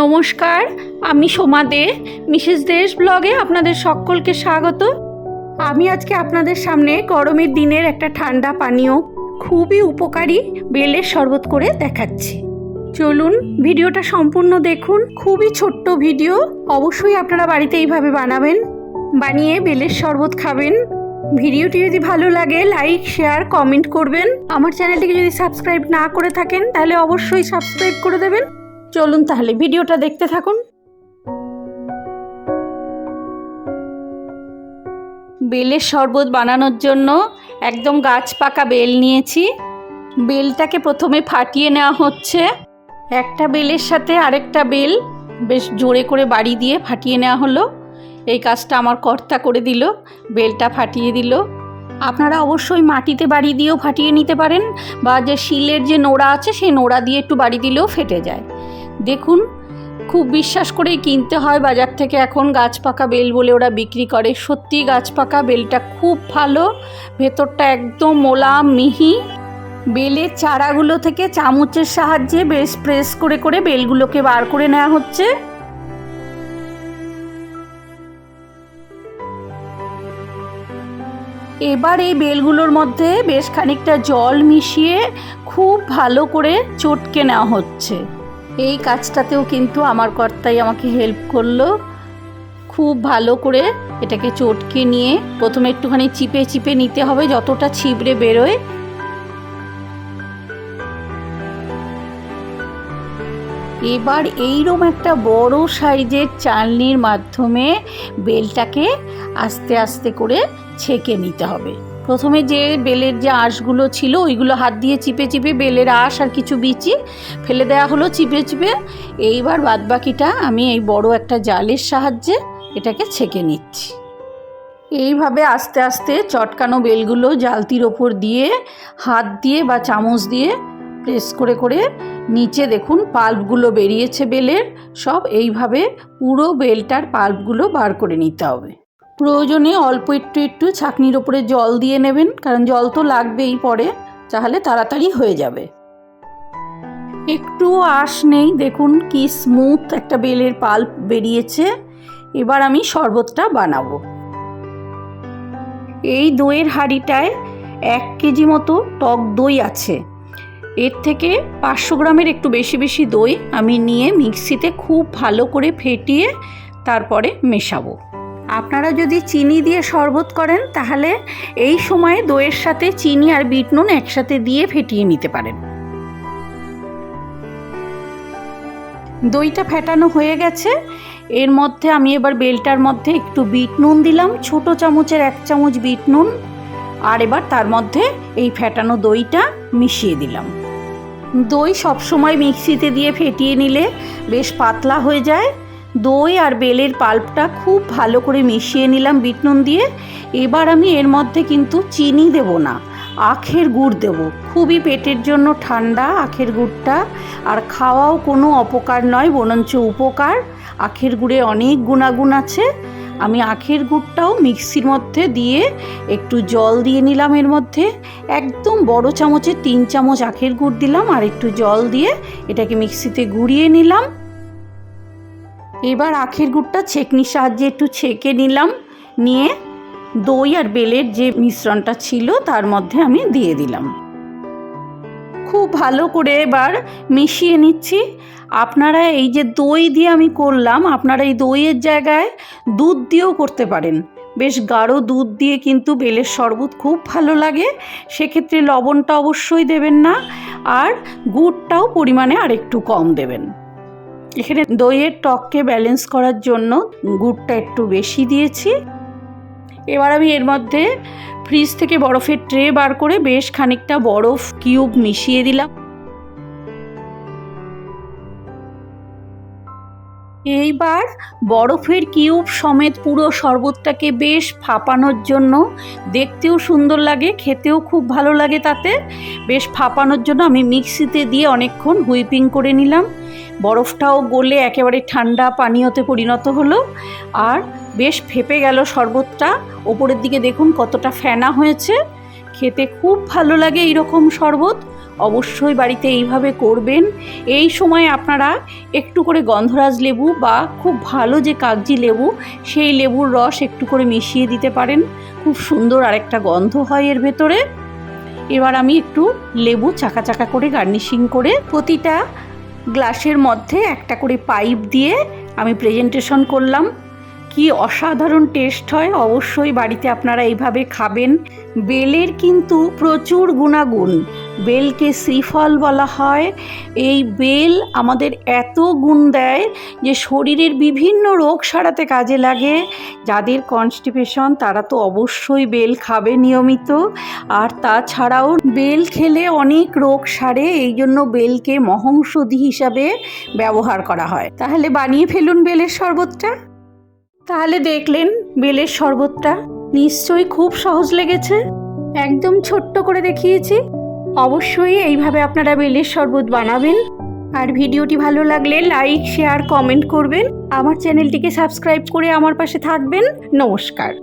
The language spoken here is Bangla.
নমস্কার, আমি সোমা দে, মিসেস দেশ ব্লগে আপনাদের সকলকে স্বাগত। আমি আজকে আপনাদের সামনে গরমের দিনের একটা ঠান্ডা পানীয় খুবই উপকারী বেলের শরবত করে দেখাচ্ছি। চলুন ভিডিওটা সম্পূর্ণ দেখুন। খুবই ছোট্ট ভিডিও, অবশ্যই আপনারা বাড়িতে এইভাবে বানাবেন, বানিয়ে বেলের শরবত খাবেন। ভিডিওটি যদি ভালো লাগে লাইক, শেয়ার, কমেন্ট করবেন। আমার চ্যানেলটিকে যদি সাবস্ক্রাইব না করে থাকেন তাহলে অবশ্যই সাবস্ক্রাইব করে দেবেন। চলুন তাহলে ভিডিওটা দেখতে থাকুন। বেলের শরবত বানানোর জন্য একদম গাছ পাকা বেল নিয়েছি। বেলটাকে প্রথমে ফাটিয়ে নেওয়া হচ্ছে। একটা বেলের সাথে আরেকটা বেল বেশ জোরে করে বাড়ি দিয়ে ফাটিয়ে নেওয়া হলো। এই কাজটা আমার কর্তা করে দিল, বেলটা ফাটিয়ে দিল। আপনারা অবশ্যই মাটিতে বাড়ি দিয়েও ফাটিয়ে নিতে পারেন, বা যে শিলের যে নোড়া আছে সেই নোড়া দিয়ে একটু বাড়ি দিলেও ফেটে যায়। দেখুন, খুব বিশ্বাস করেই কিনতে হয় বাজার থেকে, এখন গাছ পাকা বেল বলে ওরা বিক্রি করে। সত্যি গাছ পাকা বেলটা খুব ভালো, ভেতরটা একদম মোলায়েম মিহি। বেলের চারাগুলো থেকে চামচের সাহায্যে বেশ প্রেস করে করে বেলগুলোকে বার করে নেওয়া হচ্ছে। এবার এই বেলগুলোর মধ্যে বেশ খানিকটা জল মিশিয়ে খুব ভালো করে চটকে নেওয়া হচ্ছে। এই কাজটাতেও কিন্তু আমার কর্তাই আমাকে হেল্প করলো। খুব ভালো করে এটাকে চটকে নিয়ে প্রথমে একটুখানি চিপে চিপে নিতে হবে, যতটা ছিবড়ে বেরোয়। এবার এইরকম একটা বড় সাইজের চালনির মাধ্যমে বেলটাকে আস্তে আস্তে করে ছেঁকে নিতে হবে। প্রথমে যে বেলের যে আঁশগুলো ছিল ওইগুলো হাত দিয়ে চিপে চিপে বেলের আঁশ আর কিছু বিচি ফেলে দেওয়া হলো চিপে চিপে। এইবার বাদবাকিটা আমি এই বড় একটা জালের সাহায্যে এটাকে ছেঁকে নিচ্ছি। এইভাবে আস্তে আস্তে চটকানো বেলগুলো জালতির ওপর দিয়ে হাত দিয়ে বা চামচ দিয়ে প্রেস করে করে নিচে দেখুন পাল্পগুলো বেরিয়েছে বেলের সব। এইভাবে পুরো বেলটার পাল্পগুলো বার করে নিতে হবে। প্রয়োজনে অল্প একটু একটু ছাঁকনির ওপরে জল দিয়ে নেবেন, কারণ জল তো লাগবেই পরে, তাহলে তাড়াতাড়ি হয়ে যাবে। একটু আঁশ নেই, দেখুন কি স্মুথ একটা বেলের পাল্প বেরিয়েছে। এবার আমি শরবতটা বানাবো। এই দইয়ের হাঁড়িটায় 1 কেজি মতো টক দই আছে। এর থেকে 500 গ্রামের একটু বেশি বেশি দই আমি নিয়ে মিক্সিতে খুব ভালো করে ফেটিয়ে তারপরে মেশাবো। আপনারা যদি চিনি দিয়ে শরবত করেন তাহলে এই সময়ে দইয়ের সাথে চিনি আর বিট নুন একসাথে দিয়ে ফেটিয়ে নিতে পারেন। দইটা ফেটানো হয়ে গেছে। এর মধ্যে আমি এবার বেলটার মধ্যে একটু বিট নুন দিলাম, ছোট চামচের 1 চামচ বিট নুন। আর এবার তার মধ্যে এই ফেটানো দইটা মিশিয়ে দিলাম। দই সবসময় মিক্সিতে দিয়ে ফেটিয়ে নিলে বেশ পাতলা হয়ে যায়। দই আর বেলের পাল্পটা খুব ভালো করে মিশিয়ে নিলাম বিট নুন দিয়ে। এবার আমি এর মধ্যে কিন্তু চিনি দেব না, আখের গুড় দেব। খুবই পেটের জন্য ঠান্ডা আখের গুড়টা, আর খাওয়াও কোনো অপকার নয়, বরঞ্চ উপকার। আখের গুড়ে অনেক গুণাগুণ আছে। আমি আখের গুড়টাও মিক্সির মধ্যে দিয়ে একটু জল দিয়ে নিলাম। এর মধ্যে একদম বড় চামচে 3 চামচ আখের গুড় দিলাম, আর একটু জল দিয়ে এটাকে মিক্সিতে গুঁড়িয়ে নিলাম। এবার আখের গুড়টা ছেঁকনির সাহায্যে একটু ছেঁকে নিলাম, নিয়ে দই আর বেলের যে মিশ্রণটা ছিল তার মধ্যে আমি দিয়ে দিলাম। খুব ভালো করে এবার মিশিয়ে নিচ্ছি। আপনারা এই যে দই দিয়ে আমি করলাম, আপনারা এই দইয়ের জায়গায় দুধ দিয়েও করতে পারেন। বেশ গাঢ় দুধ দিয়ে কিন্তু বেলের শরবত খুব ভালো লাগে। সেক্ষেত্রে লবণটা অবশ্যই দেবেন না, আর গুড়টাও পরিমাণে আর একটু কম দেবেন। এখানে দইয়ের টককে ব্যালেন্স করার জন্য গুড়টা একটু বেশি দিয়েছি। এবার আমি এর মধ্যে ফ্রিজ থেকে বরফের ট্রে বার করে বেশ খানিকটা বরফ কিউব মিশিয়ে দিলাম। এইবার বরফের কিউব সমেত পুরো শরবতটাকে বেশ ফাঁপানোর জন্য, দেখতেও সুন্দর লাগে, খেতেও খুব ভালো লাগে, তাতে বেশ ফাঁপানোর জন্য আমি মিক্সিতে দিয়ে অনেকক্ষণ হুইপিং করে নিলাম। বরফটাও গলে একেবারে ঠান্ডা পানীয়তে পরিণত হলো, আর বেশ ফেপে গেল শরবতটা। ওপরের দিকে দেখুন কতটা ফেনা হয়েছে। খেতে খুব ভালো লাগে এইরকম শরবত। অবশ্যই বাড়িতে এইভাবে করবেন। এই সময় আপনারা একটু করে গন্ধরাজ লেবু বা খুব ভালো যে কাগজি লেবু, সেই লেবুর রস একটু করে মিশিয়ে দিতে পারেন। খুব সুন্দর আরেকটা গন্ধ হয় এর ভেতরে। এবার আমি একটু লেবু চাকা চাকা করে গার্নিশিং করে প্রতিটা গ্লাসের মধ্যে একটা করে পাইপ দিয়ে আমি প্রেজেন্টেশন করলাম। কি অসাধারণ টেস্ট হয়, অবশ্যই বাড়িতে আপনারা এইভাবে খাবেন। বেলের কিন্তু প্রচুর গুণাগুণ। বেলকে শ্রীফল বলা হয়। এই বেল আমাদের এত গুণ দেয় যে শরীরের বিভিন্ন রোগ সারাতে কাজে লাগে। যাদের কনস্টিপেশন তারা তো অবশ্যই বেল খাবে নিয়মিত। আর তাছাড়াও বেল খেলে অনেক রোগ সারে, এই জন্য বেলকে মহৌষধি হিসাবে ব্যবহার করা হয়। তাহলে বানিয়ে ফেলুন বেলের শরবতটা। তাহলে দেখলেন বেলের শরবতটা নিশ্চয়ই খুব সহজ লেগেছে। একদম ছোট্ট করে দেখিয়েছি। অবশ্যই এইভাবে আপনারা বেলের শরবত বানাবেন। আর ভিডিওটি ভালো লাগলে লাইক, শেয়ার, কমেন্ট করবেন। আমার চ্যানেলটিকে সাবস্ক্রাইব করে আমার পাশে থাকবেন। নমস্কার।